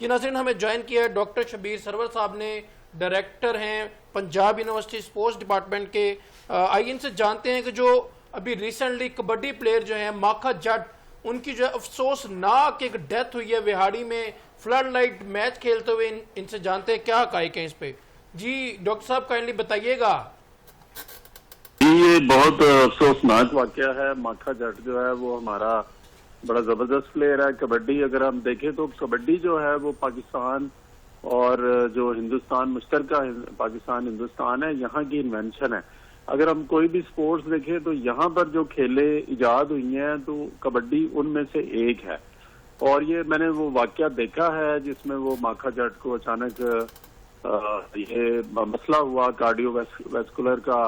جی ناظرین، ہمیں جوائن کیا ہے ڈاکٹر شبیر سرور صاحب نے، ڈائریکٹر ہیں پنجاب یونیورسٹی سپورٹس ڈپارٹمنٹ کے۔ آئیے ان سے جانتے ہیں کہ جو ابھی ریسنٹلی کبڈی پلیئر جو ہیں ماکھا جٹ، ان کی جو ہے افسوسناک ایک ڈیتھ ہوئی ہے وہاڑی میں فلڈ لائٹ میچ کھیلتے ہوئے۔ ان سے جانتے ہیں کیا حقائق ہیں اس پہ۔ جی ڈاکٹر صاحب کائنڈلی بتائیے گا۔ یہ بہت افسوسناک واقعہ ہے۔ ماکھا جٹ جو ہے وہ ہمارا بڑا زبردست پلیئر ہے کبڈی۔ اگر ہم دیکھیں تو کبڈی جو ہے وہ پاکستان اور جو ہندوستان مشترکہ پاکستان ہندوستان ہے، یہاں کی انوینشن ہے۔ اگر ہم کوئی بھی سپورٹس دیکھیں تو یہاں پر جو کھیلیں ایجاد ہوئی ہیں تو کبڈی ان میں سے ایک ہے۔ اور یہ میں نے وہ واقعہ دیکھا ہے جس میں وہ ماکھا جٹ کو اچانک یہ مسئلہ ہوا کارڈیو ویسکولر کا،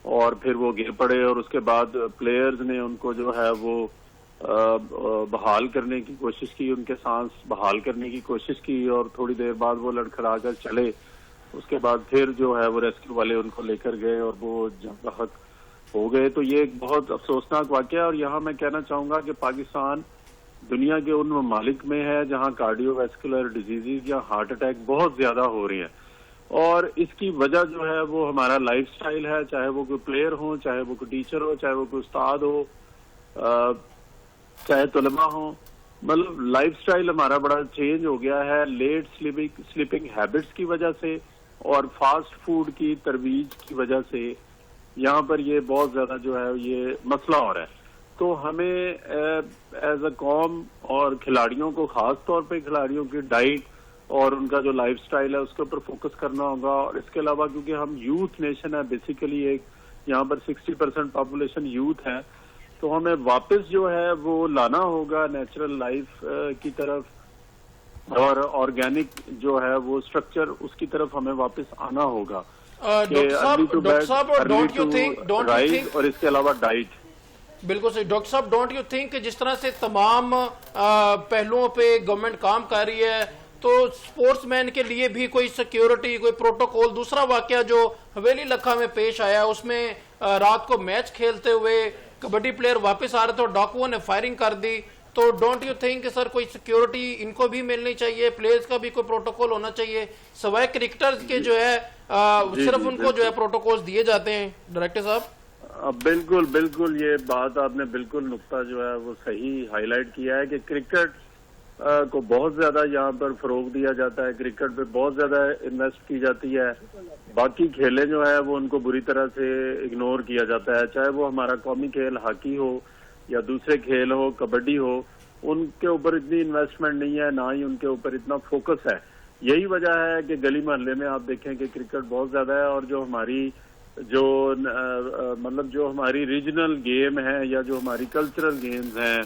اور پھر وہ گر پڑے، اور اس کے بعد پلیئرز نے ان کو جو ہے وہ بحال کرنے کی کوشش کی، ان کے سانس بحال کرنے کی کوشش کی، اور تھوڑی دیر بعد وہ لڑکھڑا کر چلے۔ اس کے بعد پھر جو ہے وہ ریسکیو والے ان کو لے کر گئے اور وہ جان بحق ہو گئے۔ تو یہ ایک بہت افسوسناک واقعہ ہے، اور یہاں میں کہنا چاہوں گا کہ پاکستان دنیا کے ان ممالک میں ہے جہاں کارڈیو ویسکولر ڈیزیز یا ہارٹ اٹیک بہت زیادہ ہو رہی ہیں، اور اس کی وجہ جو ہے وہ ہمارا لائف سٹائل ہے، چاہے وہ کوئی پلیئر ہو، چاہے وہ کوئی ٹیچر ہو، چاہے وہ کوئی استاد ہو، چاہے طلباء ہوں۔ مطلب لائف سٹائل ہمارا بڑا چینج ہو گیا ہے لیٹ سلیپنگ ہیبٹس کی وجہ سے اور فاسٹ فوڈ کی ترویج کی وجہ سے۔ یہاں پر یہ بہت زیادہ جو ہے یہ مسئلہ ہو رہا ہے۔ تو ہمیں ایز اے قوم اور کھلاڑیوں کو، خاص طور پہ کھلاڑیوں کی ڈائٹ اور ان کا جو لائف سٹائل ہے اس کے اوپر فوکس کرنا ہوگا۔ اور اس کے علاوہ کیونکہ ہم یوتھ نیشن ہے بیسیکلی، ایک یہاں پر 60% پاپولیشن یوتھ ہے، تو ہمیں واپس جو ہے وہ لانا ہوگا نیچرل لائف کی طرف، اور آرگینک جو ہے وہ سٹرکچر اس کی طرف ہمیں واپس آنا ہوگا۔ اور اس کے علاوہ ڈائٹ بالکل صحیح ڈاکٹر صاحب، ڈونٹ یو تھنک کہ جس طرح سے تمام پہلوؤں پہ گورنمنٹ کام کر رہی ہے تو سپورٹس مین کے لیے بھی کوئی سیکیورٹی، کوئی پروٹوکول؟ دوسرا واقعہ جو حویلی لکھا میں پیش آیا، اس میں رات کو میچ کھیلتے ہوئے کبڈی پلیئر واپس آ رہے تھے اور ڈاکوؤں نے فائرنگ کر دی۔ تو ڈونٹ یو تھنک کہ سر کوئی سیکیورٹی ان کو بھی ملنی چاہیے، پلیئرز کا بھی کوئی پروٹوکول ہونا چاہیے، سوائے کرکٹرز کے جو ہے صرف ان کو جو ہے پروٹوکولز دیے جاتے ہیں؟ ڈائریکٹر صاحب بالکل بالکل، یہ بات آپ نے بالکل نقطہ جو ہے وہ صحیح ہائی لائٹ کیا ہے کہ کرکٹ کو بہت زیادہ یہاں پر فروغ دیا جاتا ہے، کرکٹ پہ بہت زیادہ انویسٹ کی جاتی ہے، باقی کھیلیں جو ہے وہ ان کو بری طرح سے اگنور کیا جاتا ہے، چاہے وہ ہمارا قومی کھیل ہاکی ہو یا دوسرے کھیل ہو، کبڈی ہو، ان کے اوپر اتنی انویسٹمنٹ نہیں ہے، نہ ہی ان کے اوپر اتنا فوکس ہے۔ یہی وجہ ہے کہ گلی محلے میں آپ دیکھیں کہ کرکٹ بہت زیادہ ہے، اور جو ہماری مطلب جو ہماری ریجنل گیم ہے یا جو ہماری کلچرل گیمز ہیں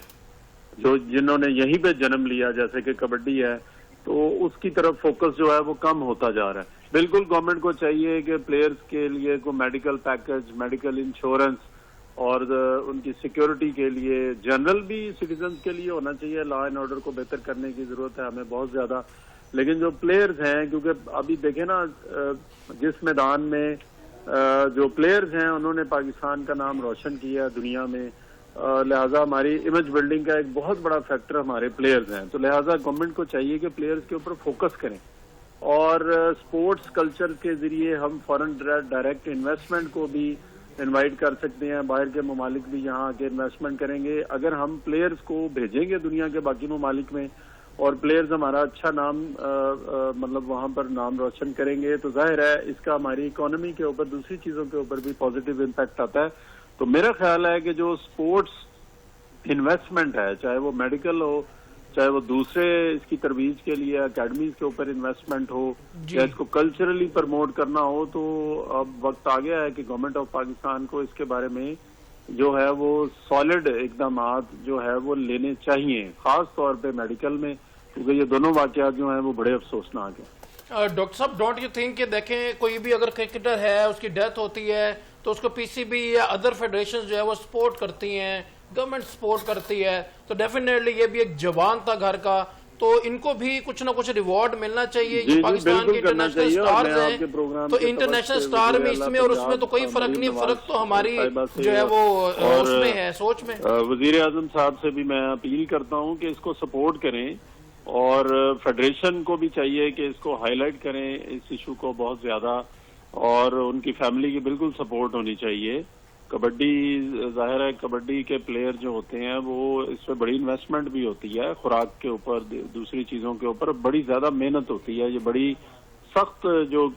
جو جنہوں نے یہیں پہ جنم لیا جیسے کہ کبڈی ہے، تو اس کی طرف فوکس جو ہے وہ کم ہوتا جا رہا ہے۔ بالکل گورنمنٹ کو چاہیے کہ پلیئرز کے لیے کوئی میڈیکل پیکج، میڈیکل انشورنس اور ان کی سیکیورٹی کے لیے، جنرل بھی سٹیزنز کے لیے ہونا چاہیے۔ لا اینڈ آرڈر کو بہتر کرنے کی ضرورت ہے ہمیں بہت زیادہ، لیکن جو پلیئرز ہیں، کیونکہ ابھی دیکھیں نا جس میدان میں جو پلیئرز ہیں انہوں نے پاکستان کا نام روشن کیا دنیا میں، لہٰذا ہماری امیج بلڈنگ کا ایک بہت بڑا فیکٹر ہمارے پلیئرز ہیں، تو لہٰذا گورنمنٹ کو چاہیے کہ پلیئرز کے اوپر فوکس کریں، اور سپورٹس کلچر کے ذریعے ہم فورن ڈائریکٹ انویسٹمنٹ کو بھی انوائٹ کر سکتے ہیں، باہر کے ممالک بھی یہاں آ کے انویسٹمنٹ کریں گے۔ اگر ہم پلیئرز کو بھیجیں گے دنیا کے باقی ممالک میں اور پلیئرز ہمارا اچھا نام مطلب وہاں پر نام روشن کریں گے، تو ظاہر ہے اس کا ہماری اکانومی کے اوپر، دوسری چیزوں کے اوپر بھی پازیٹیو امپیکٹ آتا ہے۔ تو میرا خیال ہے کہ جو سپورٹس انویسٹمنٹ ہے، چاہے وہ میڈیکل ہو، چاہے وہ دوسرے اس کی ترویج کے لیے اکیڈمیز کے اوپر انویسٹمنٹ ہو، یا اس کو کلچرلی پرموٹ کرنا ہو، تو اب وقت آ گیا ہے کہ گورنمنٹ آف پاکستان کو اس کے بارے میں جو ہے وہ سالڈ اقدامات جو ہے وہ لینے چاہیے، خاص طور پہ میڈیکل میں، کیونکہ یہ دونوں واقعات جو ہیں وہ بڑے افسوسناک ہیں۔ ڈاکٹر صاحب ڈونٹ یو تھنک کہ دیکھیں کوئی بھی اگر کرکٹر ہے اس کی ڈیتھ ہوتی ہے تو اس کو پی سی بی یا ادر فیڈریشن جو ہے وہ سپورٹ کرتی ہیں، گورنمنٹ سپورٹ کرتی ہے، تو ڈیفینیٹلی یہ بھی ایک جوان تھا گھر کا، تو ان کو بھی کچھ نہ کچھ ریوارڈ ملنا چاہیے۔ یہ پاکستان کے انٹرنیشنل سٹارز ہیں، تو انٹرنیشنل سٹار میں اس میں اور اس میں تو کوئی فرق نہیں، فرق تو ہماری جو ہے وہ اس میں ہے، سوچ میں۔ وزیر اعظم صاحب سے بھی میں اپیل کرتا ہوں کہ اس کو سپورٹ کریں، اور فیڈریشن کو بھی چاہیے کہ اس کو ہائی لائٹ کریں اس ایشو کو بہت زیادہ، اور ان کی فیملی کی بالکل سپورٹ ہونی چاہیے. کبڈی ظاہر ہے کبڈی کے پلیئر جو ہوتے ہیں وہ اس پہ بڑی انویسٹمنٹ بھی ہوتی ہے، خوراک کے اوپر دوسری چیزوں کے اوپر بڑی زیادہ محنت ہوتی ہے. یہ بڑی سخت جو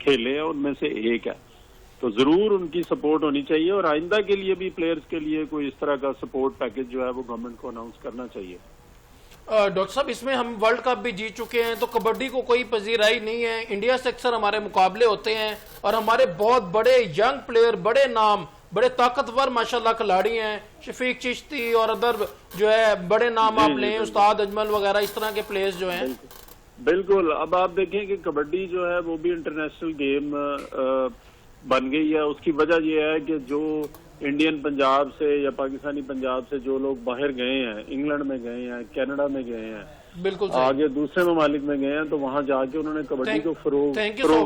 کھیلے ہیں ان میں سے ایک ہے، تو ضرور ان کی سپورٹ ہونی چاہیے، اور آئندہ کے لیے بھی پلیئرز کے لیے کوئی اس طرح کا سپورٹ پیکج جو ہے وہ گورنمنٹ کو اناؤنس کرنا چاہیے. ڈاکٹر صاحب اس میں ہم ورلڈ کپ بھی جیت چکے ہیں تو کبڈی کو کوئی پذیرائی نہیں ہے. انڈیا سے اکثر ہمارے مقابلے ہوتے ہیں اور ہمارے بہت بڑے ینگ پلیئر، بڑے نام، بڑے طاقتور ماشاءاللہ کھلاڑی ہیں. شفیق چشتی اور ادر جو ہے بڑے نام آپ لیں، استاد اجمل وغیرہ، اس طرح کے پلیئرز جو ہیں. بالکل. اب آپ دیکھیں کہ کبڈی جو ہے وہ بھی انٹرنیشنل گیم بن گئی ہے. اس کی وجہ یہ ہے کہ جو انڈین پنجاب سے یا پاکستانی پنجاب سے جو لوگ باہر گئے ہیں، انگلینڈ میں گئے ہیں، کینیڈا میں گئے ہیں، بالکل آگے دوسرے ممالک میں گئے ہیں، تو وہاں جا کے انہوں نے کبڈی کو فروغ دیا.